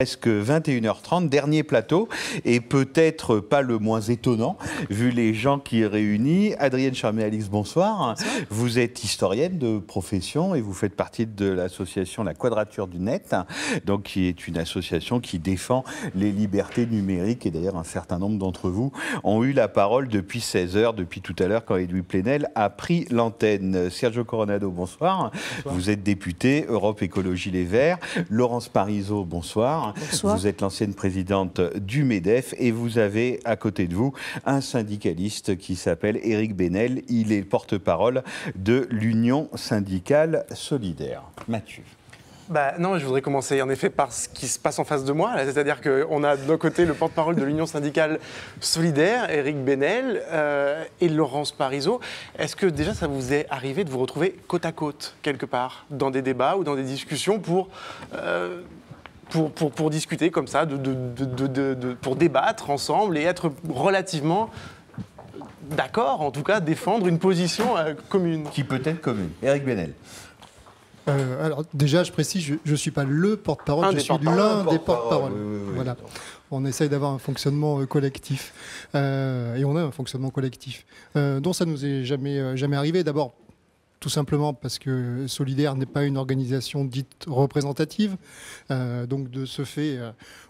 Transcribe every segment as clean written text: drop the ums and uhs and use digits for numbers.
Presque 21h30, dernier plateau, et peut-être pas le moins étonnant, vu les gens qui est réunis. Adrienne Charmé-Alix, bonsoir. Bonsoir. Vous êtes historienne de profession et vous faites partie de l'association La Quadrature du Net, donc qui est une association qui défend les libertés numériques. Et d'ailleurs, un certain nombre d'entre vous ont eu la parole depuis 16h, depuis tout à l'heure, quand Edoui Plenel a pris l'antenne. Sergio Coronado, bonsoir. Bonsoir. Vous êtes député Europe Écologie Les Verts. Laurence Parisot, bonsoir. Bonsoir. Vous êtes l'ancienne présidente du MEDEF et vous avez à côté de vous un syndicaliste qui s'appelle Éric Benel. Il est porte-parole de l'Union syndicale solidaire. Mathieu. Non, je voudrais commencer en effet par ce qui se passe en face de moi. C'est-à-dire qu'on a d'un côté le porte-parole de l'Union syndicale solidaire, Éric Benel, et Laurence Parisot. Est-ce que déjà ça vous est arrivé de vous retrouver côte à côte, quelque part, dans des débats ou dans des discussions pour discuter comme ça, pour débattre ensemble et être relativement d'accord, en tout cas défendre une position commune? Qui peut être commune. Éric Benel. Alors déjà, je précise, je ne suis pas le porte-parole, je suis l'un des porte-parole. Oui, voilà. On essaye d'avoir un fonctionnement collectif. Et on a un fonctionnement collectif. Dont ça ne nous est jamais arrivé. D'abord, tout simplement parce que Solidaire n'est pas une organisation dite représentative. Donc de ce fait,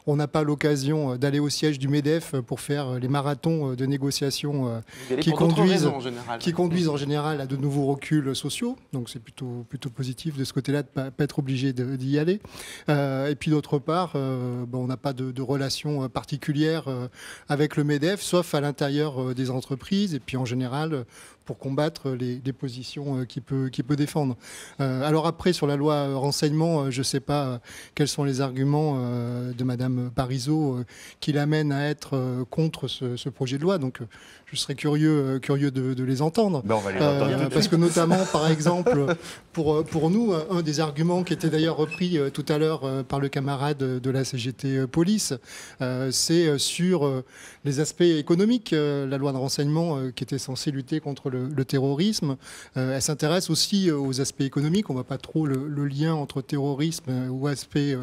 on n'a pas l'occasion d'aller au siège du MEDEF pour faire les marathons de négociations qui conduisent en général à de nouveaux reculs sociaux. Donc c'est plutôt positif de ce côté-là de ne pas être obligé d'y aller. Et puis d'autre part, on n'a pas de relation particulière avec le MEDEF, sauf à l'intérieur des entreprises. Et puis en général, pour combattre les positions qu'il peut défendre. Alors après, sur la loi renseignement, je ne sais pas quels sont les arguments de Madame Parisot qui l'amènent à être contre ce projet de loi. Donc je serais curieux de les entendre. On va les entendre parce que notamment, par exemple, pour nous, un des arguments qui était d'ailleurs repris tout à l'heure par le camarade de la CGT Police, c'est sur les aspects économiques. La loi de renseignement qui était censée lutter contre le terrorisme, elle s'intéresse aussi aux aspects économiques. On ne voit pas trop le lien entre terrorisme ou aspect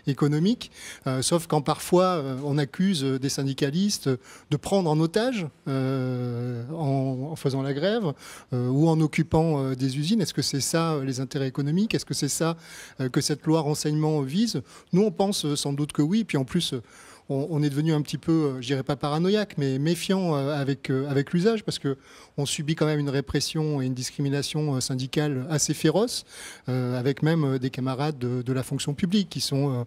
économique, sauf quand parfois on accuse des syndicalistes de prendre en otage en faisant la grève ou en occupant des usines. Est-ce que c'est ça les intérêts économiques? Est-ce que c'est ça que cette loi renseignement vise? Nous, on pense sans doute que oui. Puis en plus, on est devenu un petit peu, je dirais pas paranoïaque, mais méfiant avec l'usage, parce qu'on subit quand même une répression et une discrimination syndicale assez féroce, avec même des camarades de la fonction publique qui sont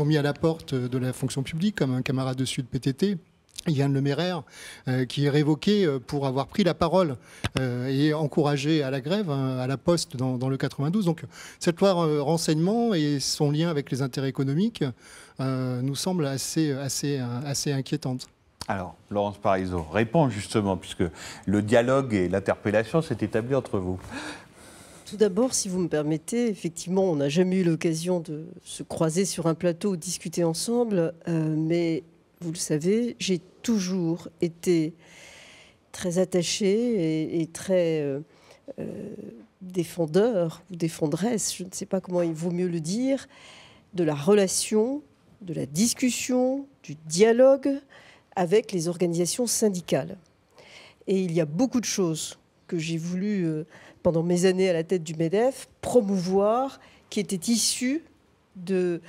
mis à la porte de la fonction publique, comme un camarade de Sud PTT. Yann Leméraire, qui est révoqué pour avoir pris la parole et encouragé à la grève à la Poste dans le 92. Donc cette loi renseignement et son lien avec les intérêts économiques nous semble assez inquiétante. Alors, Laurence Parisot, répond justement, puisque le dialogue et l'interpellation s'est établi entre vous. Tout d'abord, si vous me permettez, effectivement, on n'a jamais eu l'occasion de se croiser sur un plateau ou discuter ensemble, mais vous le savez, j'ai toujours été très attachée et très défendeur ou défendresse, je ne sais pas comment il vaut mieux le dire, de la relation, de la discussion, du dialogue avec les organisations syndicales. Et il y a beaucoup de choses que j'ai voulu, pendant mes années à la tête du MEDEF, promouvoir, qui étaient issues de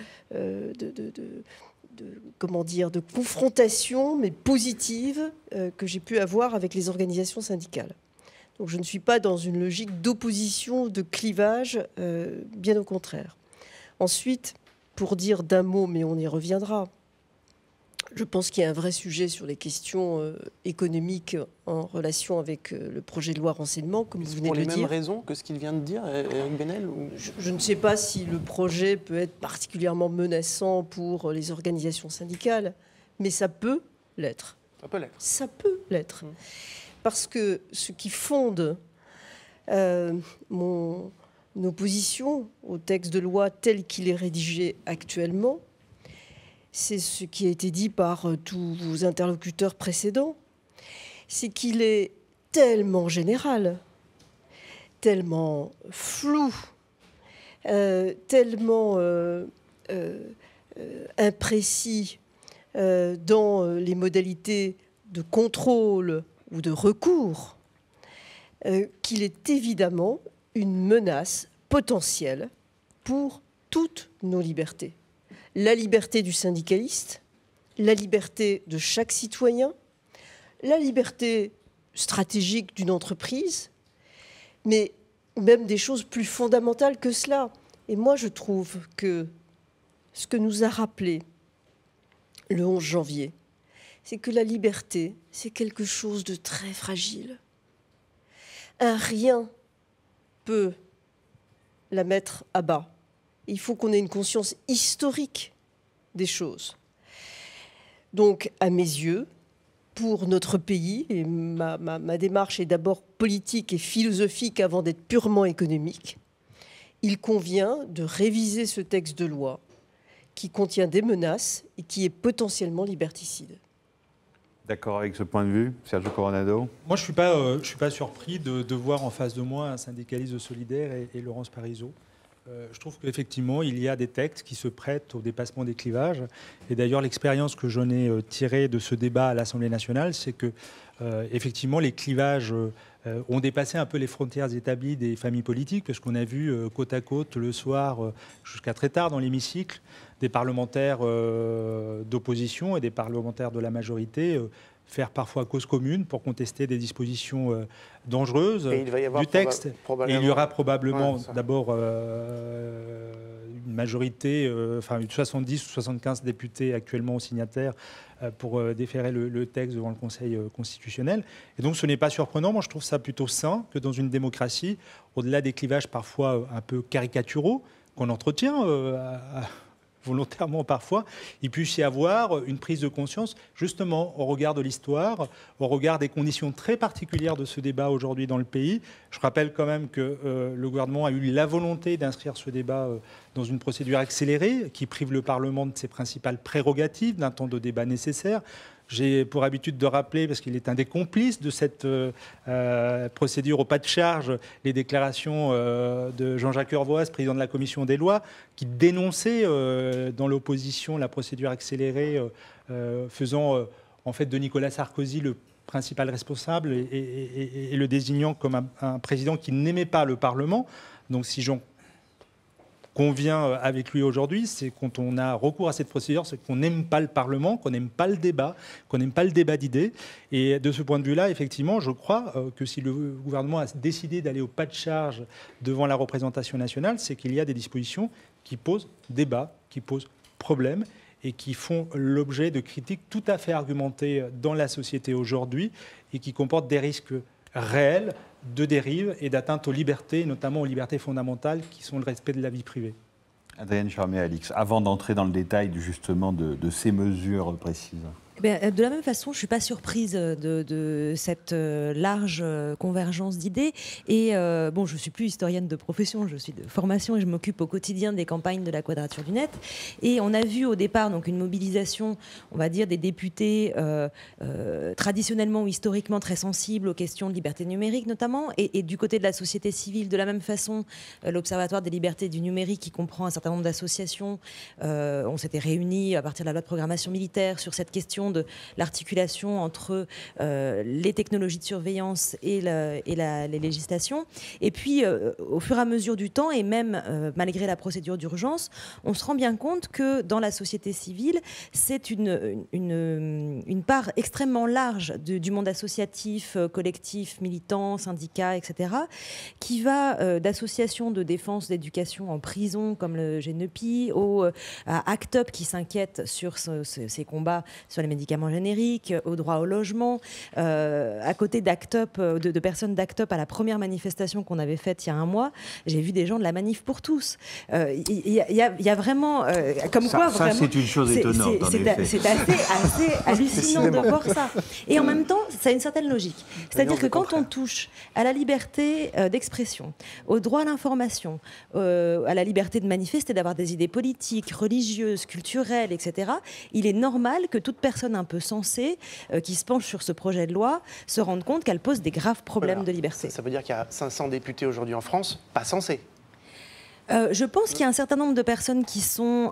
confrontation, mais positive, que j'ai pu avoir avec les organisations syndicales. Donc je ne suis pas dans une logique d'opposition, de clivage, bien au contraire. Ensuite, pour dire d'un mot, mais on y reviendra, je pense qu'il y a un vrai sujet sur les questions économiques en relation avec le projet de loi renseignement, comme vous venez de le dire. Pour les mêmes raisons que ce qu'il vient de dire, Éric Benel ou... Je ne sais pas si le projet peut être particulièrement menaçant pour les organisations syndicales, mais ça peut l'être. Ça peut l'être. Ça peut l'être. Parce que ce qui fonde mon opposition au texte de loi tel qu'il est rédigé actuellement, c'est ce qui a été dit par tous vos interlocuteurs précédents, c'est qu'il est tellement général, tellement flou, tellement imprécis dans les modalités de contrôle ou de recours, qu'il est évidemment une menace potentielle pour toutes nos libertés. La liberté du syndicaliste, la liberté de chaque citoyen, la liberté stratégique d'une entreprise, mais même des choses plus fondamentales que cela. Et moi, je trouve que ce que nous a rappelé le 11 janvier, c'est que la liberté, c'est quelque chose de très fragile. Un rien peut la mettre à bas. Il faut qu'on ait une conscience historique des choses. Donc, à mes yeux, pour notre pays, et ma démarche est d'abord politique et philosophique avant d'être purement économique, il convient de réviser ce texte de loi qui contient des menaces et qui est potentiellement liberticide. D'accord avec ce point de vue, Sergio Coronado? Moi, je suis pas surpris de voir en face de moi un syndicaliste solidaire et Laurence Parisot. Je trouve qu'effectivement, il y a des textes qui se prêtent au dépassement des clivages. Et d'ailleurs, l'expérience que j'en ai tirée de ce débat à l'Assemblée nationale, c'est que, effectivement, les clivages ont dépassé un peu les frontières établies des familles politiques, parce qu'on a vu côte à côte le soir, jusqu'à très tard dans l'hémicycle, des parlementaires d'opposition et des parlementaires de la majorité faire parfois cause commune pour contester des dispositions dangereuses du texte. Et il y aura probablement d'abord une majorité, enfin 70 ou 75 députés actuellement signataires pour déférer le texte devant le Conseil constitutionnel. Et donc ce n'est pas surprenant, moi je trouve ça plutôt sain que dans une démocratie, au-delà des clivages parfois un peu caricaturaux qu'on entretient volontairement parfois, il puisse y avoir une prise de conscience, justement, au regard de l'histoire, au regard des conditions très particulières de ce débat aujourd'hui dans le pays. Je rappelle quand même que le gouvernement a eu la volonté d'inscrire ce débat dans une procédure accélérée qui prive le Parlement de ses principales prérogatives, d'un temps de débat nécessaire. J'ai pour habitude de rappeler, parce qu'il est un des complices de cette procédure au pas de charge, les déclarations de Jean-Jacques Urvoas, président de la Commission des lois, qui dénonçait dans l'opposition la procédure accélérée, faisant en fait de Nicolas Sarkozy le principal responsable et le désignant comme un président qui n'aimait pas le Parlement. Donc si j'en convient avec lui aujourd'hui, c'est quand on a recours à cette procédure, c'est qu'on n'aime pas le Parlement, qu'on n'aime pas le débat, qu'on n'aime pas le débat d'idées. Et de ce point de vue-là, effectivement, je crois que si le gouvernement a décidé d'aller au pas de charge devant la représentation nationale, c'est qu'il y a des dispositions qui posent débat, qui posent problème et qui font l'objet de critiques tout à fait argumentées dans la société aujourd'hui et qui comportent des risques réels de dérive et d'atteinte aux libertés, notamment aux libertés fondamentales qui sont le respect de la vie privée. Adrienne Charmé-Alix, avant d'entrer dans le détail justement de ces mesures précises. De la même façon, je ne suis pas surprise de cette large convergence d'idées. Et bon, je ne suis plus historienne de profession, je suis de formation et je m'occupe au quotidien des campagnes de la Quadrature du Net. Et on a vu au départ donc, une mobilisation, on va dire, des députés traditionnellement ou historiquement très sensibles aux questions de liberté numérique notamment. Et du côté de la société civile, de la même façon, l'Observatoire des libertés du numérique, qui comprend un certain nombre d'associations, on s'était réunis à partir de la loi de programmation militaire sur cette question de l'articulation entre les technologies de surveillance et les législations. Et puis, au fur et à mesure du temps, et même malgré la procédure d'urgence, on se rend bien compte que dans la société civile, c'est une part extrêmement large du monde associatif, collectif, militant, syndicat, etc., qui va d'associations de défense d'éducation en prison, comme le GNEPI, à ACT UP, qui s'inquiète sur ces combats sur les médicaments génériques, au droit au logement. À côté d'ACT UP, de personnes d'ACT UP, à la première manifestation qu'on avait faite il y a un mois, j'ai vu des gens de la Manif pour tous. Il y a vraiment... comme ça, quoi, ça c'est une chose étonnante. C'est assez hallucinant de voir ça. Et en même temps, ça a une certaine logique. C'est-à-dire que quand on touche à la liberté d'expression, au droit à l'information, à la liberté de manifester, d'avoir des idées politiques, religieuses, culturelles, etc., il est normal que toute personne un peu sensée qui se penche sur ce projet de loi se rende compte qu'elle pose des graves problèmes de liberté. Ça veut dire qu'il y a 500 députés aujourd'hui en France, pas sensés. Je pense qu'il y a un certain nombre de personnes qui sont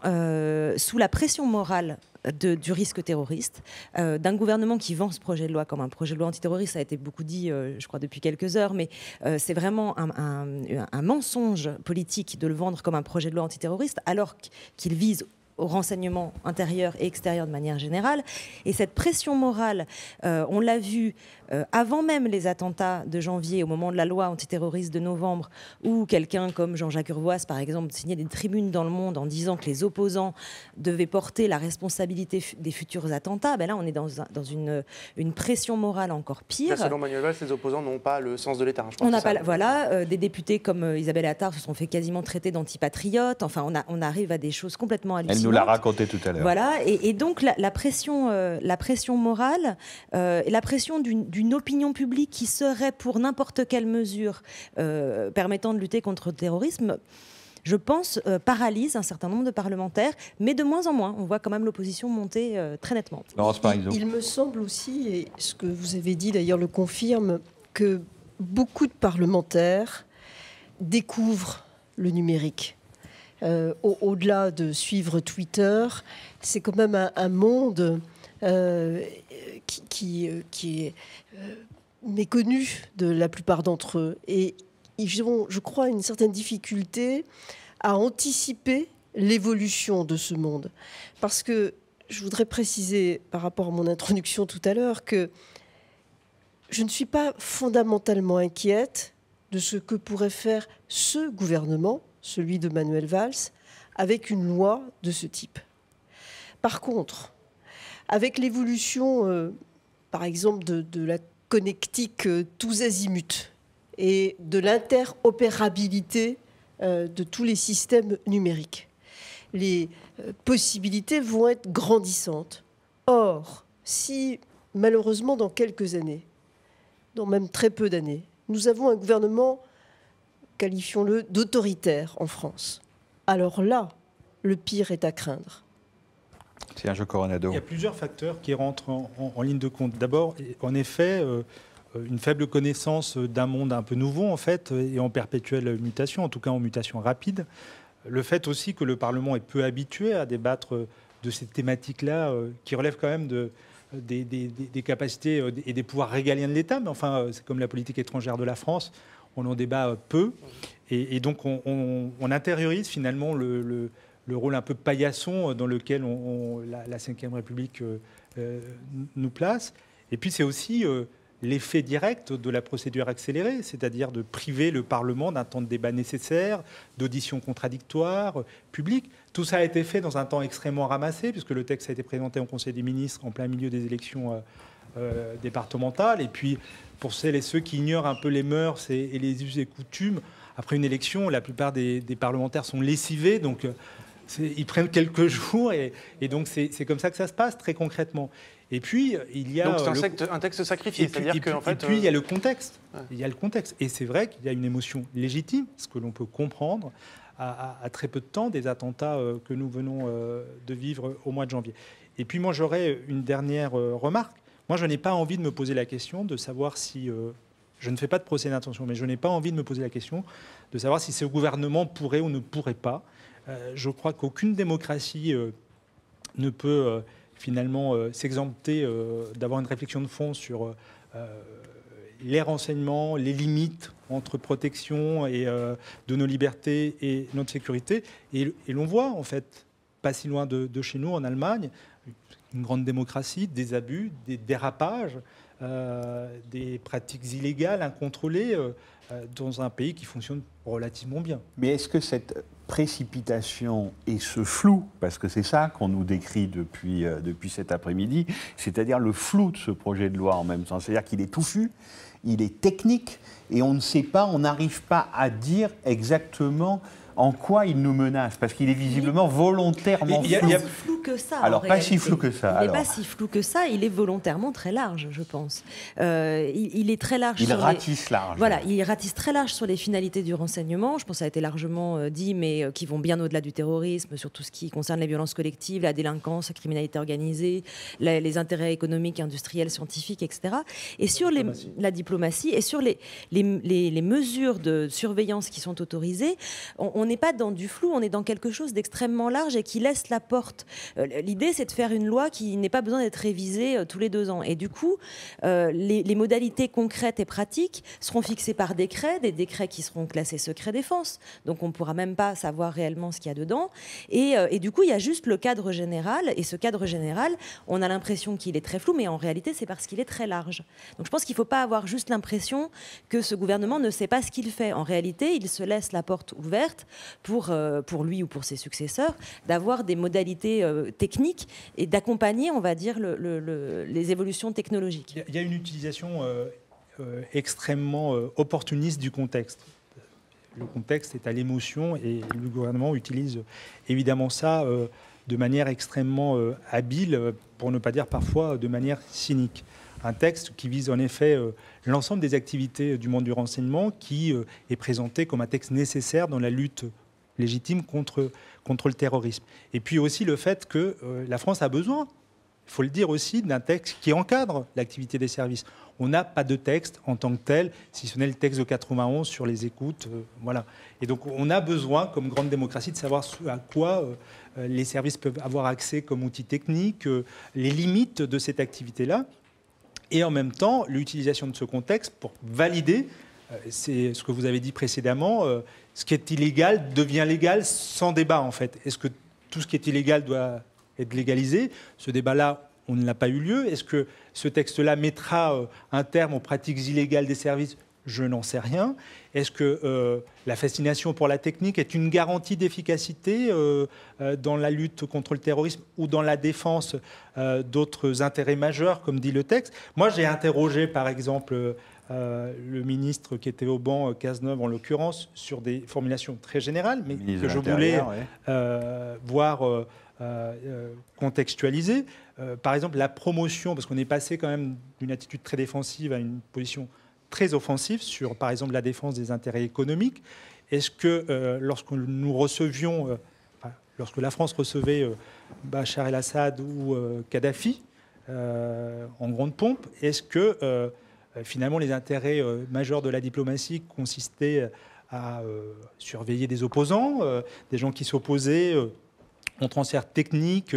sous la pression morale du risque terroriste, d'un gouvernement qui vend ce projet de loi comme un projet de loi antiterroriste. Ça a été beaucoup dit, je crois, depuis quelques heures, mais c'est vraiment un mensonge politique de le vendre comme un projet de loi antiterroriste, alors qu'il vise au renseignement intérieur et extérieur de manière générale. Et cette pression morale, on l'a vu avant même les attentats de janvier, au moment de la loi antiterroriste de novembre, où quelqu'un comme Jean-Jacques Urvoas, par exemple, signait des tribunes dans Le Monde en disant que les opposants devaient porter la responsabilité des futurs attentats. Ben là, on est dans une pression morale encore pire. Là, selon Manuel Valls, les opposants n'ont pas le sens de l'État. On n'a pas, voilà, des députés comme Isabelle Attard se sont fait quasiment traiter d'antipatriotes. Enfin, on arrive à des choses complètement hallucinantes. Elle nous l'a raconté tout à l'heure. Voilà, et donc la pression morale et la pression d'une opinion publique qui serait pour n'importe quelle mesure permettant de lutter contre le terrorisme, je pense, paralyse un certain nombre de parlementaires, mais de moins en moins. On voit quand même l'opposition monter très nettement. Laurence Parisot. Il me semble aussi, et ce que vous avez dit d'ailleurs le confirme, que beaucoup de parlementaires découvrent le numérique. Au-delà de suivre Twitter, c'est quand même un monde qui est méconnu de la plupart d'entre eux. Et ils ont, je crois, une certaine difficulté à anticiper l'évolution de ce monde. Parce que je voudrais préciser, par rapport à mon introduction tout à l'heure, que je ne suis pas fondamentalement inquiète de ce que pourrait faire ce gouvernement, celui de Manuel Valls, avec une loi de ce type. Par contre, avec l'évolution, par exemple, de la connectique tous azimuts et de l'interopérabilité de tous les systèmes numériques, les possibilités vont être grandissantes. Or, si malheureusement dans quelques années, dans même très peu d'années, nous avons un gouvernement, qualifions-le, d'autoritaire en France, alors là, le pire est à craindre. Sergio Coronado. Il y a plusieurs facteurs qui rentrent en ligne de compte. D'abord, en effet, une faible connaissance d'un monde un peu nouveau, en fait, et en perpétuelle mutation, en tout cas en mutation rapide. Le fait aussi que le Parlement est peu habitué à débattre de ces thématiques-là, qui relèvent quand même des capacités et des pouvoirs régaliens de l'État. Mais enfin, c'est comme la politique étrangère de la France, on en débat peu. Et donc, on intériorise finalement le rôle un peu paillasson dans lequel la Ve République nous place. Et puis, c'est aussi l'effet direct de la procédure accélérée, c'est-à-dire de priver le Parlement d'un temps de débat nécessaire, d'auditions contradictoires, publiques. Tout ça a été fait dans un temps extrêmement ramassé, puisque le texte a été présenté au Conseil des ministres en plein milieu des élections départementales. Et puis, pour celles et ceux qui ignorent un peu les mœurs et les us et coutumes, après une élection, la plupart des parlementaires sont lessivés, donc ils prennent quelques jours, et donc c'est comme ça que ça se passe, très concrètement. Et puis, il y a... Donc c'est un texte sacrifié, c'est-à-dire qu'en fait... Et puis, il y a le contexte. Ouais. Il y a le contexte. Et c'est vrai qu'il y a une émotion légitime, ce que l'on peut comprendre, à très peu de temps des attentats que nous venons de vivre au mois de janvier. Et puis, moi, j'aurais une dernière remarque. Moi, je n'ai pas envie de me poser la question de savoir si... je ne fais pas de procès d'intention, mais je n'ai pas envie de me poser la question de savoir si ce gouvernement pourrait ou ne pourrait pas. Je crois qu'aucune démocratie ne peut... finalement s'exempter d'avoir une réflexion de fond sur les renseignements, les limites entre protection et, de nos libertés et notre sécurité. Et l'on voit, en fait, pas si loin de chez nous, en Allemagne, une grande démocratie, des abus, des dérapages, des pratiques illégales, incontrôlées, dans un pays qui fonctionne relativement bien. Mais est-ce que cette précipitation et ce flou, parce que c'est ça qu'on nous décrit depuis cet après-midi, c'est-à-dire le flou de ce projet de loi en même temps, c'est-à-dire qu'il est touffu, il est technique, et on ne sait pas, on n'arrive pas à dire exactement en quoi il nous menace, parce qu'il est visiblement volontairement flou. Il n'est pas si flou que ça. Alors, pas si flou que ça. Il n'est pas si flou que ça, il est volontairement très large, je pense. Il est très large. Il ratisse large. Voilà, il ratisse très large sur les finalités du renseignement. Je pense que ça a été largement dit, mais qui vont bien au-delà du terrorisme, sur tout ce qui concerne les violences collectives, la délinquance, la criminalité organisée, les intérêts économiques, industriels, scientifiques, etc. Et sur la diplomatie et sur les mesures de surveillance qui sont autorisées, on on n'est pas dans du flou, on est dans quelque chose d'extrêmement large et qui laisse la porte. L'idée, c'est de faire une loi qui n'ait pas besoin d'être révisée tous les 2 ans. Et du coup, les modalités concrètes et pratiques seront fixées par décret, des décrets qui seront classés secret défense. Donc on ne pourra même pas savoir réellement ce qu'il y a dedans. Et du coup, il y a juste le cadre général. Et ce cadre général, on a l'impression qu'il est très flou, mais en réalité, c'est parce qu'il est très large. Donc je pense qu'il ne faut pas avoir juste l'impression que ce gouvernement ne sait pas ce qu'il fait. En réalité, il se laisse la porte ouverte pour lui ou pour ses successeurs d'avoir des modalités techniques et d'accompagner, on va dire, les évolutions technologiques. Il y a une utilisation extrêmement opportuniste du contexte. Le contexte est à l'émotion et le gouvernement utilise évidemment ça de manière extrêmement habile, pour ne pas dire parfois de manière cynique. Un texte qui vise en effet l'ensemble des activités du monde du renseignement, qui est présenté comme un texte nécessaire dans la lutte légitime contre le terrorisme. Et puis aussi le fait que la France a besoin, il faut le dire aussi, d'un texte qui encadre l'activité des services. On n'a pas de texte en tant que tel, si ce n'est le texte de 91 sur les écoutes. Voilà. Et donc on a besoin, comme grande démocratie, de savoir à quoi les services peuvent avoir accès comme outil technique, les limites de cette activité-là. Et en même temps, l'utilisation de ce contexte pour valider, c'est ce que vous avez dit précédemment, ce qui est illégal devient légal sans débat en fait. Est-ce que tout ce qui est illégal doit être légalisé? Ce débat-là, on ne l'a pas eu lieu. Est-ce que ce texte-là mettra un terme aux pratiques illégales des services? Je n'en sais rien. Est-ce que la fascination pour la technique est une garantie d'efficacité dans la lutte contre le terrorisme ou dans la défense d'autres intérêts majeurs, comme dit le texte? Moi, j'ai interrogé, par exemple, le ministre qui était au banc, Cazeneuve en l'occurrence, sur des formulations très générales, mais que je voulais voir contextualiser. Par exemple, la promotion, parce qu'on est passé quand même d'une attitude très défensive à une position très offensive sur, par exemple, la défense des intérêts économiques. Est-ce que lorsque nous recevions, lorsque la France recevait Bachar el-Assad ou Kadhafi en grande pompe, est-ce que finalement les intérêts majeurs de la diplomatie consistaient à surveiller des opposants, des gens qui s'opposaient en transfert technique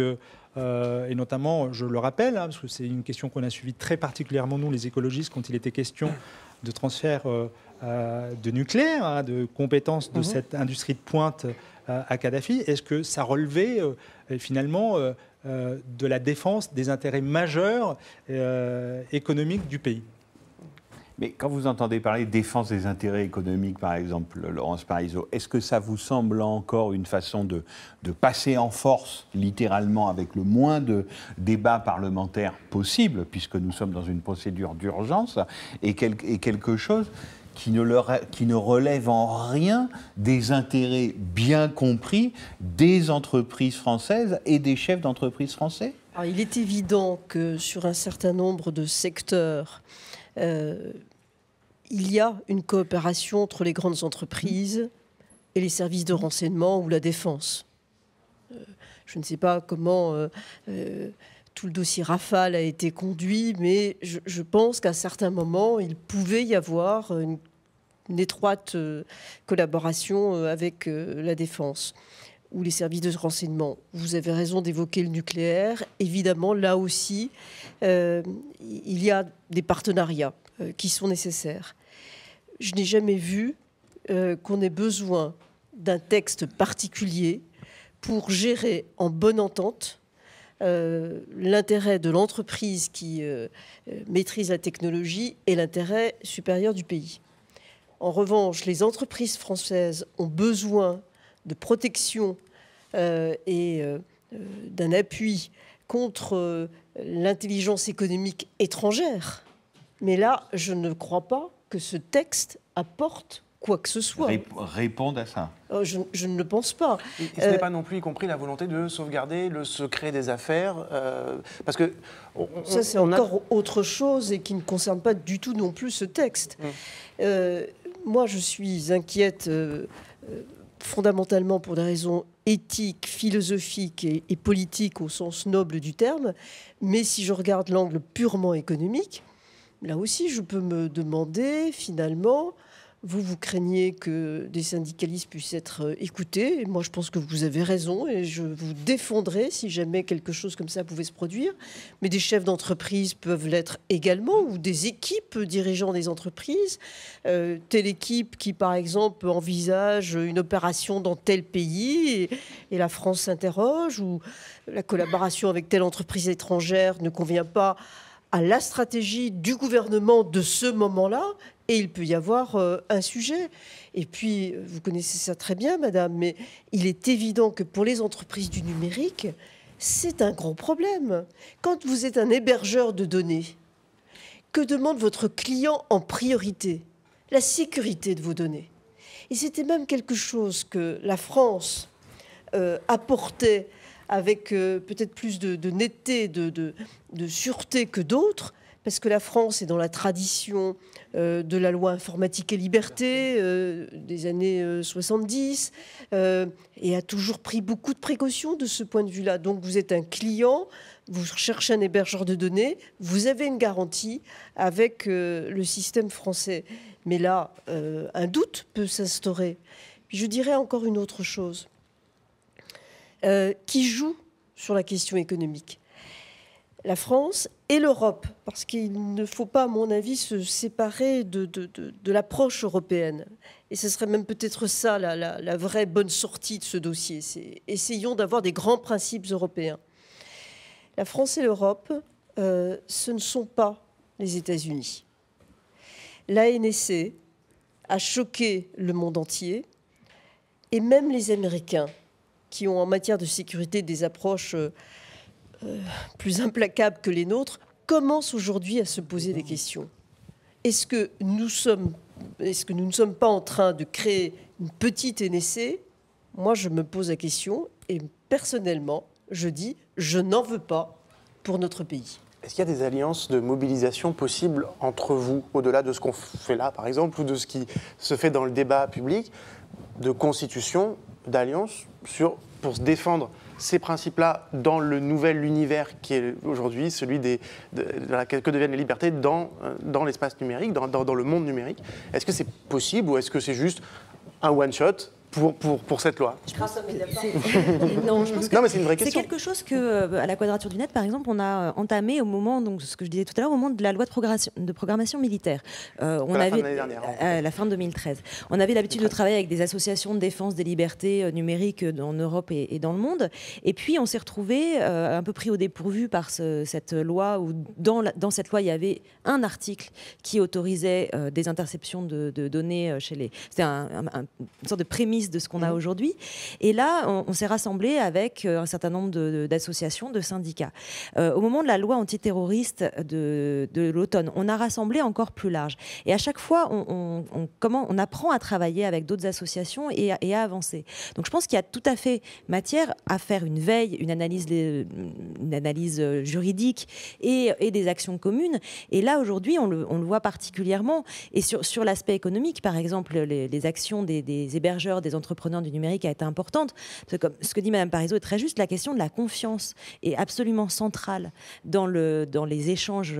et notamment, je le rappelle, parce que c'est une question qu'on a suivie très particulièrement, nous, les écologistes, quand il était question de transfert de nucléaire, de compétences de cette industrie de pointe à Kadhafi. Est-ce que ça relevait finalement de la défense des intérêts majeurs économiques du pays? Mais quand vous entendez parler de défense des intérêts économiques, par exemple, Laurence Parisot, est-ce que ça vous semble encore une façon de passer en force, littéralement, avec le moins de débats parlementaires possible, puisque nous sommes dans une procédure d'urgence, et quelque chose qui ne relève en rien des intérêts bien compris des entreprises françaises et des chefs d'entreprise français? Alors, il est évident que sur un certain nombre de secteurs, il y a une coopération entre les grandes entreprises et les services de renseignement ou la défense. Je ne sais pas comment tout le dossier Rafale a été conduit, mais je pense qu'à certains moments, il pouvait y avoir une étroite collaboration avec la défense ou les services de renseignement. Vous avez raison d'évoquer le nucléaire. Évidemment, là aussi, il y a des partenariats qui sont nécessaires. Je n'ai jamais vu qu'on ait besoin d'un texte particulier pour gérer en bonne entente l'intérêt de l'entreprise qui maîtrise la technologie et l'intérêt supérieur du pays. En revanche, les entreprises françaises ont besoin de protection et d'un appui contre l'intelligence économique étrangère. Mais là, je ne crois pas que ce texte apporte quoi que ce soit. Répondre à ça. Je ne le pense pas. Et ce n'est pas non plus, y compris, la volonté de sauvegarder le secret des affaires, parce que... Ça, c'est encore autre chose et qui ne concerne pas du tout non plus ce texte. Moi, je suis inquiète fondamentalement pour des raisons éthiques, philosophiques et politiques au sens noble du terme. Mais si je regarde l'angle purement économique, là aussi, je peux me demander, finalement, Vous craignez que des syndicalistes puissent être écoutés. Et moi, je pense que vous avez raison et je vous défendrai si jamais quelque chose comme ça pouvait se produire. Mais des chefs d'entreprise peuvent l'être également, ou des équipes dirigeant des entreprises. Telle équipe qui, par exemple, envisage une opération dans tel pays et la France s'interroge, ou la collaboration avec telle entreprise étrangère ne convient pas à la stratégie du gouvernement de ce moment-là, et il peut y avoir un sujet. Et puis, vous connaissez ça très bien, madame, mais il est évident que pour les entreprises du numérique, c'est un grand problème. Quand vous êtes un hébergeur de données, que demande votre client en priorité? La sécurité de vos données. Et c'était même quelque chose que la France apportait avec peut-être plus de netteté, de sûreté que d'autres, parce que la France est dans la tradition de la loi informatique et liberté des années 70 et a toujours pris beaucoup de précautions de ce point de vue-là. Donc vous êtes un client, vous cherchez un hébergeur de données, vous avez une garantie avec le système français. Mais là, un doute peut s'instaurer. Puis je dirais encore une autre chose qui joue sur la question économique. La France et l'Europe, parce qu'il ne faut pas, à mon avis, se séparer de l'approche européenne. Et ce serait même peut-être ça la vraie bonne sortie de ce dossier. Essayons d'avoir des grands principes européens. La France et l'Europe, ce ne sont pas les États-Unis. L'ANSC a choqué le monde entier, et même les Américains, qui ont en matière de sécurité des approches plus implacables que les nôtres, commencent aujourd'hui à se poser des questions. Est-ce que nous ne sommes pas en train de créer une petite NSC? Moi, je me pose la question et personnellement, je dis, je n'en veux pas pour notre pays. Est-ce qu'il y a des alliances de mobilisation possibles entre vous, au-delà de ce qu'on fait là, par exemple, ou de ce qui se fait dans le débat public, de constitution, d'alliances pour se défendre ces principes-là dans le nouvel univers qui est aujourd'hui celui que deviennent les libertés dans l'espace numérique, dans le monde numérique? Est-ce que c'est possible ou est-ce que c'est juste un one-shot pour cette loi? Non, je pense que non, mais c'est une vraie question. C'est quelque chose que, à la Quadrature du Net, par exemple, on a entamé au moment, donc ce que je disais tout à l'heure, au moment de la loi de programmation militaire. On la avait, fin de l'année dernière. la fin de 2013. On avait l'habitude de travailler avec des associations de défense des libertés numériques en Europe et dans le monde. Et puis, on s'est retrouvés un peu pris au dépourvu par cette loi, où dans cette loi, il y avait un article qui autorisait des interceptions de données chez les... C'était une sorte de prémisse de ce qu'on a aujourd'hui. Et là, on s'est rassemblé avec un certain nombre d'associations, de syndicats. Au moment de la loi antiterroriste de l'automne, on a rassemblé encore plus large. Et à chaque fois, on apprend à travailler avec d'autres associations et à avancer. Donc je pense qu'il y a tout à fait matière à faire une veille, une analyse juridique et des actions communes. Et là, aujourd'hui, on le voit particulièrement. Et sur l'aspect économique, par exemple, les actions des hébergeurs, des entrepreneurs du numérique a été importante. Parce que, comme ce que dit Mme Parisot est très juste, la question de la confiance est absolument centrale dans les échanges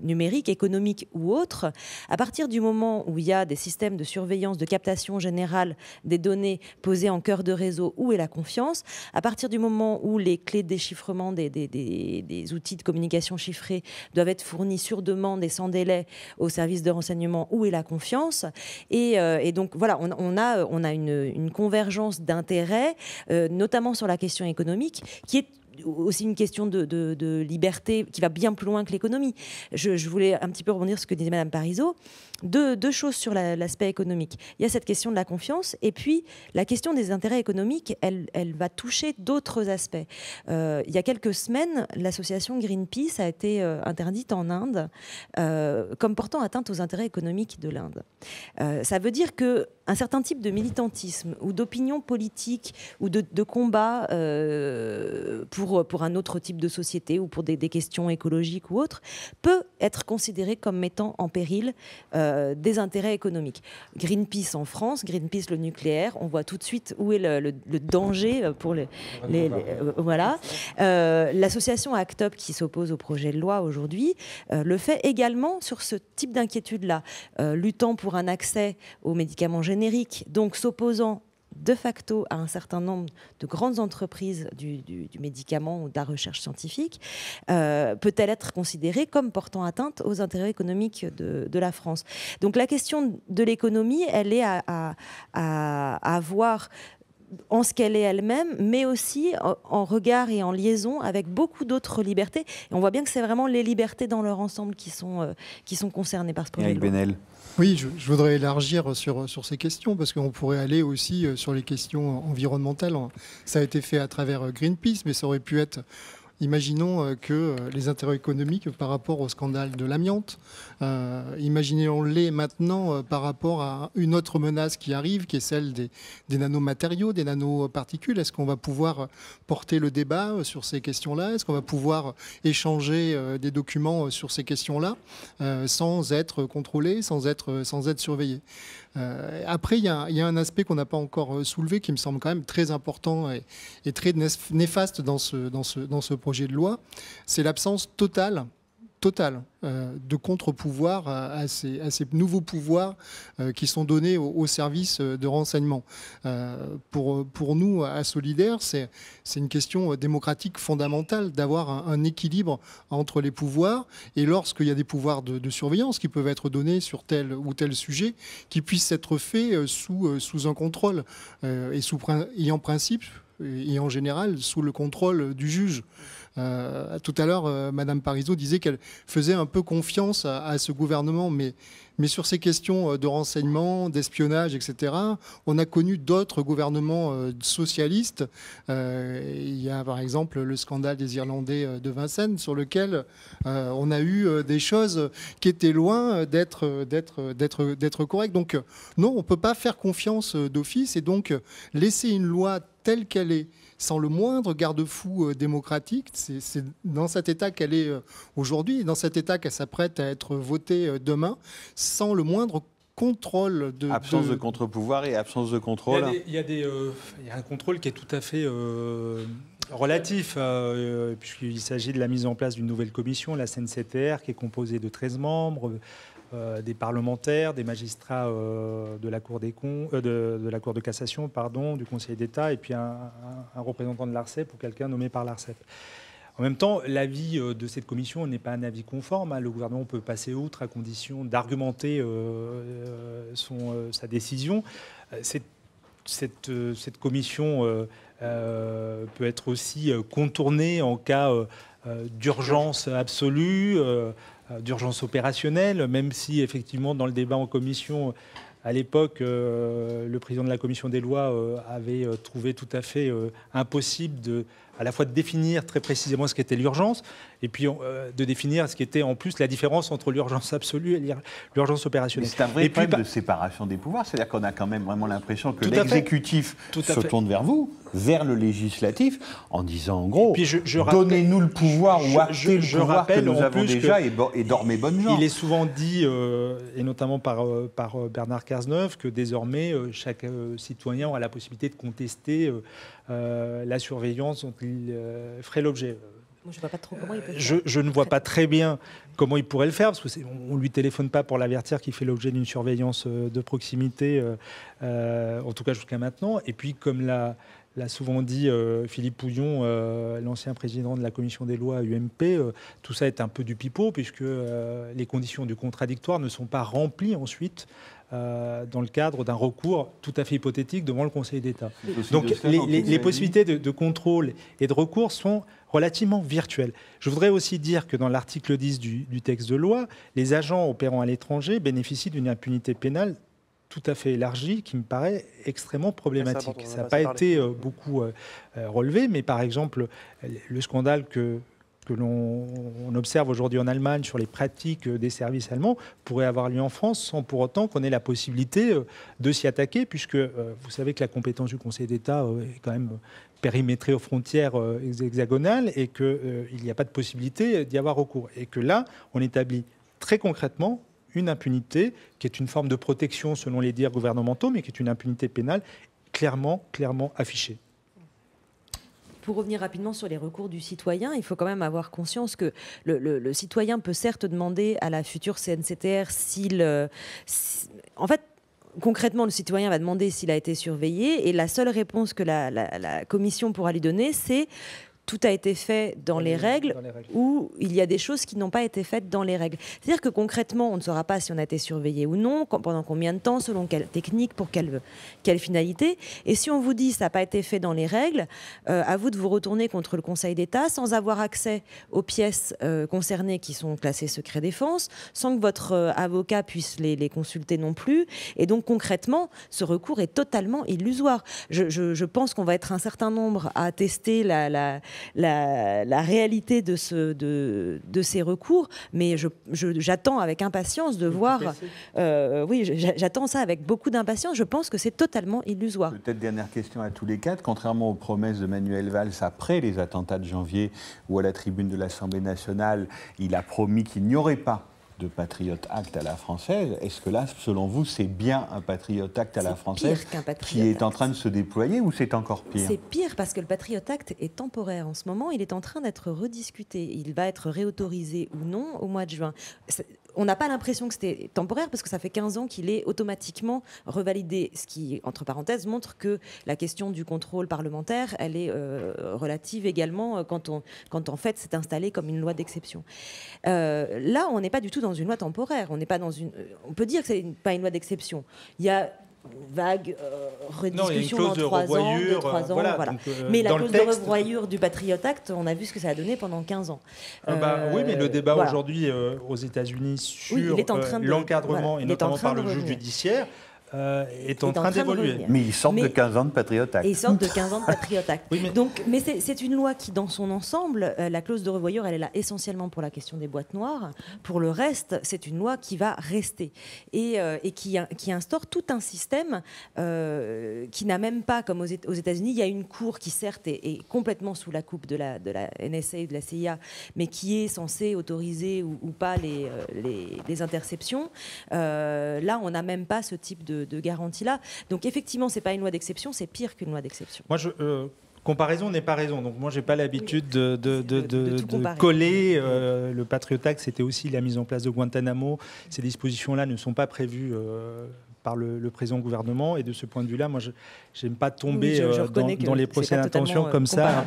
numériques, économiques ou autres. À partir du moment où il y a des systèmes de surveillance, de captation générale des données posées en cœur de réseau, où est la confiance? À partir du moment où les clés de déchiffrement des outils de communication chiffrés doivent être fournis sur demande et sans délai aux services de renseignement, où est la confiance? Et donc voilà, on a une convergence d'intérêts, notamment sur la question économique, qui est aussi une question de liberté qui va bien plus loin que l'économie. Je voulais un petit peu rebondir sur ce que disait Mme Parisot. Deux choses sur l'aspect économique. Il y a cette question de la confiance, et puis la question des intérêts économiques, elle va toucher d'autres aspects. Il y a quelques semaines, l'association Greenpeace a été interdite en Inde comme portant atteinte aux intérêts économiques de l'Inde. Ça veut dire qu'un certain type de militantisme ou d'opinion politique ou de combat pour un autre type de société ou pour des questions écologiques ou autres, peut être considéré comme mettant en péril des intérêts économiques. Greenpeace en France, Greenpeace le nucléaire, on voit tout de suite où est le danger pour voilà. L'association ACT UP qui s'oppose au projet de loi aujourd'hui le fait également sur ce type d'inquiétude-là, luttant pour un accès aux médicaments génériques, donc s'opposant de facto à un certain nombre de grandes entreprises du médicament ou de la recherche scientifique, peut-elle être considérée comme portant atteinte aux intérêts économiques de la France. Donc la question de l'économie, elle est à voir en ce qu'elle est elle-même, mais aussi en regard et en liaison avec beaucoup d'autres libertés. Et on voit bien que c'est vraiment les libertés dans leur ensemble qui sont concernées par ce projet de loi. Benel. Oui, je voudrais élargir sur ces questions, parce qu'on pourrait aller aussi sur les questions environnementales. Ça a été fait à travers Greenpeace, mais ça aurait pu être... Imaginons que les intérêts économiques par rapport au scandale de l'amiante, imaginons-les maintenant par rapport à une autre menace qui arrive, qui est celle des nanomatériaux, des nanoparticules. Est-ce qu'on va pouvoir porter le débat sur ces questions-là? Est-ce qu'on va pouvoir échanger des documents sur ces questions-là sans être contrôlé, sans être surveillé? Après, il y a un aspect qu'on n'a pas encore soulevé, qui me semble quand même très important et très néfaste dans ce projet de loi, c'est l'absence totale de contre-pouvoir à ces nouveaux pouvoirs qui sont donnés aux services de renseignement. Pour nous, à Solidaire, c'est une question démocratique fondamentale d'avoir un équilibre entre les pouvoirs, et lorsqu'il y a des pouvoirs de surveillance qui peuvent être donnés sur tel ou tel sujet, qui puissent être faits sous un contrôle et en principe et en général sous le contrôle du juge. Tout à l'heure, Madame Parisot disait qu'elle faisait un peu confiance à ce gouvernement, mais sur ces questions de renseignement, d'espionnage, etc., on a connu d'autres gouvernements socialistes. Il y a par exemple le scandale des Irlandais de Vincennes, sur lequel on a eu des choses qui étaient loin d'être correctes. Donc non, on ne peut pas faire confiance d'office, et donc laisser une loi telle qu'elle est, sans le moindre garde-fou démocratique. C'est dans cet état qu'elle est aujourd'hui, dans cet état qu'elle s'apprête à être votée demain, sans le moindre contrôle absence de contre-pouvoir et absence de contrôle. Il y a un contrôle qui est tout à fait relatif, puisqu'il s'agit de la mise en place d'une nouvelle commission, la CNCTR, qui est composée de 13 membres, des parlementaires, des magistrats de la Cour des comptes, de la Cour de cassation, pardon, du Conseil d'État, et puis un représentant de l'ARCEP ou quelqu'un nommé par l'ARCEP. En même temps, l'avis de cette commission n'est pas un avis conforme. Le gouvernement peut passer outre à condition d'argumenter sa décision. Cette commission peut être aussi contournée en cas d'urgence absolue, d'urgence opérationnelle, même si effectivement dans le débat en commission, à l'époque, le président de la commission des lois avait trouvé tout à fait impossible à la fois de définir très précisément ce qu'était l'urgence, et puis de définir ce qui était en plus la différence entre l'urgence absolue et l'urgence opérationnelle. C'est un vrai problème de séparation des pouvoirs, c'est-à-dire qu'on a quand même vraiment l'impression que l'exécutif se tourne vers vous, vers le législatif, en disant en gros, donnez-nous le pouvoir ou actez le pouvoir que nous avons déjà et dormez bonne gens. Il est souvent dit, et notamment par Bernard Cazeneuve, que désormais chaque citoyen aura la possibilité de contester la surveillance dont il ferait l'objet. Moi, je vois pas trop comment il peut je ne vois pas très bien comment il pourrait le faire, parce qu'on ne lui téléphone pas pour l'avertir qu'il fait l'objet d'une surveillance de proximité, en tout cas jusqu'à maintenant. Et puis, comme l'a souvent dit Philippe Pouillon, l'ancien président de la commission des lois UMP, tout ça est un peu du pipeau, puisque les conditions du contradictoire ne sont pas remplies ensuite dans le cadre d'un recours tout à fait hypothétique devant le Conseil d'État. Donc les possibilités de contrôle et de recours sont relativement virtuelles. Je voudrais aussi dire que dans l'article 10 du texte de loi, les agents opérant à l'étranger bénéficient d'une impunité pénale tout à fait élargie, qui me paraît extrêmement problématique. Ça n'a pas été beaucoup relevé, mais par exemple, le scandale que l'on observe aujourd'hui en Allemagne sur les pratiques des services allemands pourrait avoir lieu en France sans pour autant qu'on ait la possibilité de s'y attaquer, puisque vous savez que la compétence du Conseil d'État est quand même périmétré aux frontières hexagonales et qu'il n'y a pas de possibilité d'y avoir recours. Et que là, on établit très concrètement une impunité qui est une forme de protection selon les dires gouvernementaux, mais qui est une impunité pénale clairement affichée. Pour revenir rapidement sur les recours du citoyen, il faut quand même avoir conscience que le citoyen peut certes demander à la future CNCTR en fait, concrètement, le citoyen va demander s'il a été surveillé et la seule réponse que la commission pourra lui donner, c'est tout a été fait dans les règles ou il y a des choses qui n'ont pas été faites dans les règles. C'est-à-dire que concrètement, on ne saura pas si on a été surveillé ou non, pendant combien de temps, selon quelle technique, pour quelle finalité. Et si on vous dit ça n'a pas été fait dans les règles, à vous de vous retourner contre le Conseil d'État sans avoir accès aux pièces concernées qui sont classées secret défense, sans que votre avocat puisse les consulter non plus. Et donc concrètement, ce recours est totalement illusoire. Je pense qu'on va être un certain nombre à attester la réalité de ces recours, mais j'attends avec impatience de voir. Oui, j'attends ça avec beaucoup d'impatience. Je pense que c'est totalement illusoire. Peut-être dernière question à tous les quatre. Contrairement aux promesses de Manuel Valls après les attentats de janvier, où à la tribune de l'Assemblée nationale, il a promis qu'il n'y aurait pas de Patriot Act à la française. Est-ce que là, selon vous, c'est bien un Patriot Act à la française qui est en train de se déployer ou c'est encore pire? C'est pire parce que le Patriot Act est temporaire en ce moment. Il est en train d'être rediscuté. Il va être réautorisé ou non au mois de juin. On n'a pas l'impression que c'était temporaire parce que ça fait 15 ans qu'il est automatiquement revalidé. Ce qui, entre parenthèses, montre que la question du contrôle parlementaire, elle est relative également quand en fait c'est installé comme une loi d'exception. Là, on n'est pas du tout dans une loi temporaire. On peut dire que c'est pas une loi d'exception. Il y a vague rediscussion dans 3 ans, 2-3 ans. Voilà. Donc, mais la clause de revoyure du Patriot Act, on a vu ce que ça a donné pendant 15 ans. Oui, mais le débat aujourd'hui aux États-Unis sur l'encadrement, et notamment par le juge judiciaire, est en train d'évoluer. Mais ils sortent de 15 ans de Patriot Act. Et ils sortent de 15 ans de Patriot Act. Oui, mais c'est une loi qui, dans son ensemble, la clause de revoyure, elle est là essentiellement pour la question des boîtes noires. Pour le reste, c'est une loi qui va rester et qui instaure tout un système qui n'a même pas, comme aux États-Unis, il y a une cour qui, certes, est complètement sous la coupe de la NSA et de la CIA, mais qui est censée autoriser ou pas les interceptions. Là, on n'a même pas ce type de garantie-là. Donc effectivement, c'est pas une loi d'exception, c'est pire qu'une loi d'exception. Moi, comparaison n'est pas raison. Donc moi, j'ai pas l'habitude de coller. Le Patriot Act, c'était aussi la mise en place de Guantanamo. Ces dispositions-là ne sont pas prévues par le présent gouvernement. Et de ce point de vue-là, moi, je n'aime pas tomber dans les procès d'intention comme ça,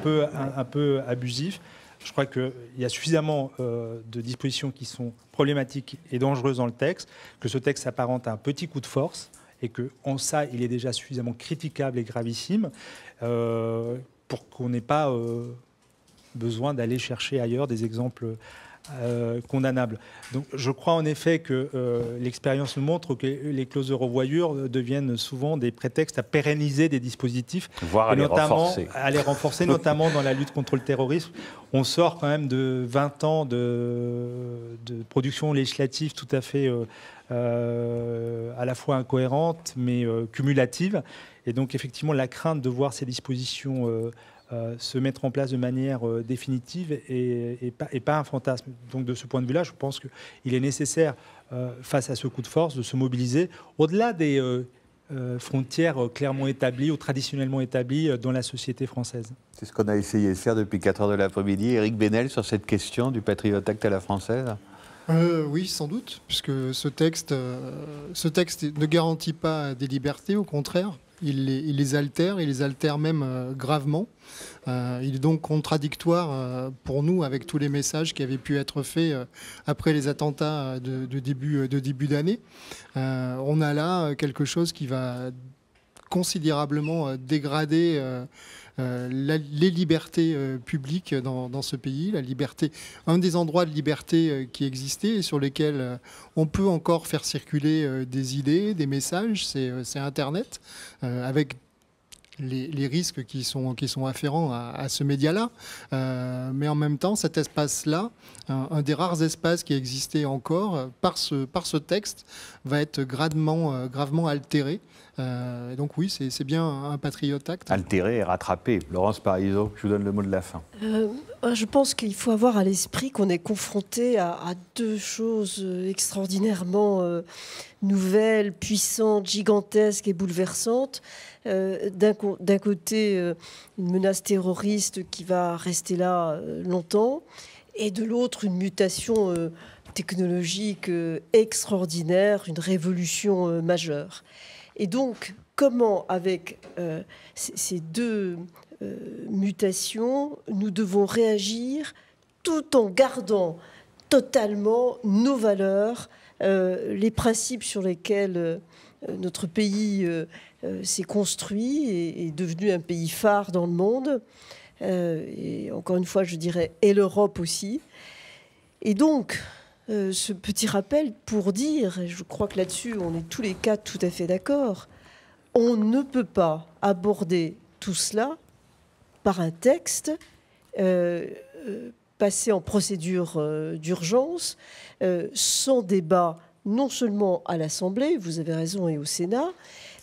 un peu abusif. Je crois qu'il y a suffisamment de dispositions qui sont problématiques et dangereuses dans le texte, que ce texte s'apparente à un petit coup de force et qu'en ça, il est déjà suffisamment critiquable et gravissime pour qu'on n'ait pas besoin d'aller chercher ailleurs des exemples condamnables. Donc, je crois en effet que l'expérience nous montre que les clauses de revoyure deviennent souvent des prétextes à pérenniser des dispositifs, voire à les renforcer, notamment dans la lutte contre le terrorisme. On sort quand même de 20 ans de production législative tout à fait à la fois incohérente mais cumulative. Et donc effectivement la crainte de voir ces dispositions se mettre en place de manière définitive et pas un fantasme. Donc de ce point de vue-là, je pense qu'il est nécessaire, face à ce coup de force, de se mobiliser au-delà des frontières clairement établies ou traditionnellement établies dans la société française. C'est ce qu'on a essayé de faire depuis 4 heures de l'après-midi. Éric Benel, sur cette question du Patriot Act à la française. Oui, sans doute, puisque ce texte ne garantit pas des libertés, au contraire. Il les altère même gravement. Il est donc contradictoire pour nous avec tous les messages qui avaient pu être faits après les attentats de début d'année. On a là quelque chose qui va considérablement dégrader les libertés publiques dans ce pays, la liberté, un des endroits de liberté qui existait et sur lesquels on peut encore faire circuler des idées, des messages, c'est Internet, avec les risques qui sont afférents à ce média-là. Mais en même temps, cet espace-là, un des rares espaces qui existait encore, par ce texte, va être gravement altéré. Donc oui, c'est bien un Patriot Act. Altérer et rattraper. Laurence Parisot, je vous donne le mot de la fin. Je pense qu'il faut avoir à l'esprit qu'on est confronté à deux choses extraordinairement nouvelles, puissantes, gigantesques et bouleversantes. D'un côté, une menace terroriste qui va rester là longtemps, et de l'autre, une mutation technologique extraordinaire, une révolution majeure. Et donc, comment, avec ces deux mutations, nous devons réagir tout en gardant totalement nos valeurs, les principes sur lesquels notre pays s'est construit et est devenu un pays phare dans le monde. Et encore une fois, je dirais, et l'Europe aussi. Et donc, ce petit rappel pour dire, et je crois que là-dessus, on est tous les quatre tout à fait d'accord, on ne peut pas aborder tout cela par un texte passé en procédure d'urgence, sans débat, non seulement à l'Assemblée, vous avez raison, et au Sénat,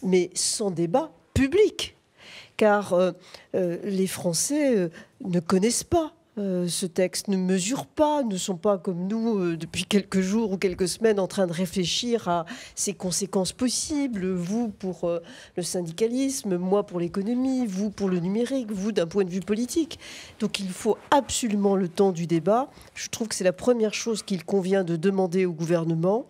mais sans débat public. Car les Français ne connaissent pas ce texte, ne mesurent pas, ne sont pas comme nous depuis quelques jours ou quelques semaines en train de réfléchir à ses conséquences possibles. Vous pour le syndicalisme, moi pour l'économie, vous pour le numérique, vous d'un point de vue politique. Donc il faut absolument le temps du débat. Je trouve que c'est la première chose qu'il convient de demander au gouvernement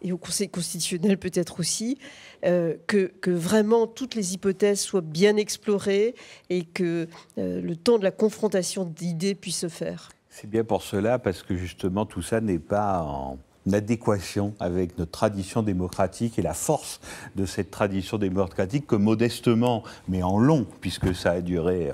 et au Conseil constitutionnel peut-être aussi, que vraiment toutes les hypothèses soient bien explorées et que le temps de la confrontation d'idées puisse se faire. C'est bien pour cela, parce que justement tout ça n'est pas en adéquation avec notre tradition démocratique et la force de cette tradition démocratique que modestement, mais en long, puisque ça a duré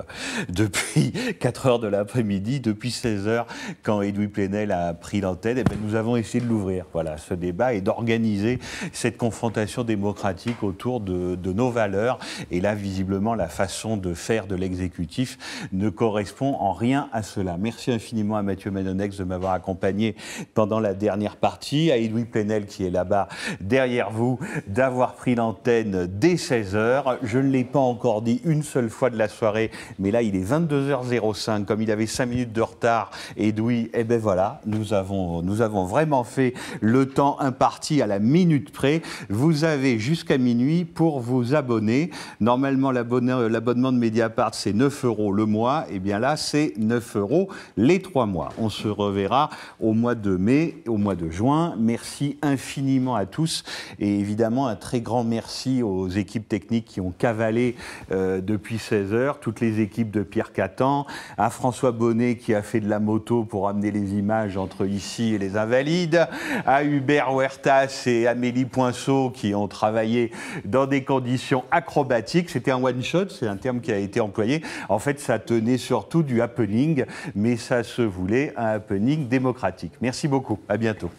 depuis 4 heures de l'après-midi, depuis 16 heures, quand Edoui Plenel a pris l'antenne, et bien nous avons essayé de l'ouvrir, voilà, ce débat, et d'organiser cette confrontation démocratique autour de nos valeurs. Et là, visiblement, la façon de faire de l'exécutif ne correspond en rien à cela. Merci infiniment à Mathieu Manonex de m'avoir accompagné pendant la dernière partie, à Edoui Plenel qui est là-bas derrière vous, d'avoir pris l'antenne dès 16h. Je ne l'ai pas encore dit une seule fois de la soirée, mais là il est 22h05, comme il avait 5 minutes de retard, Edoui, et ben voilà, nous avons vraiment fait le temps imparti à la minute près. Vous avez jusqu'à minuit pour vous abonner. Normalement l'abonnement de Mediapart c'est 9 € le mois, et bien là c'est 9 € les 3 mois. On se reverra au mois de mai, au mois de juin. Merci infiniment à tous, et évidemment un très grand merci aux équipes techniques qui ont cavalé depuis 16 heures, toutes les équipes de Pierre Catan, à François Bonnet qui a fait de la moto pour amener les images entre ici et les Invalides, à Hubert Huertas et Amélie Poinceau qui ont travaillé dans des conditions acrobatiques. C'était un one-shot, c'est un terme qui a été employé. En fait, ça tenait surtout du happening, mais ça se voulait un happening démocratique. Merci beaucoup, à bientôt.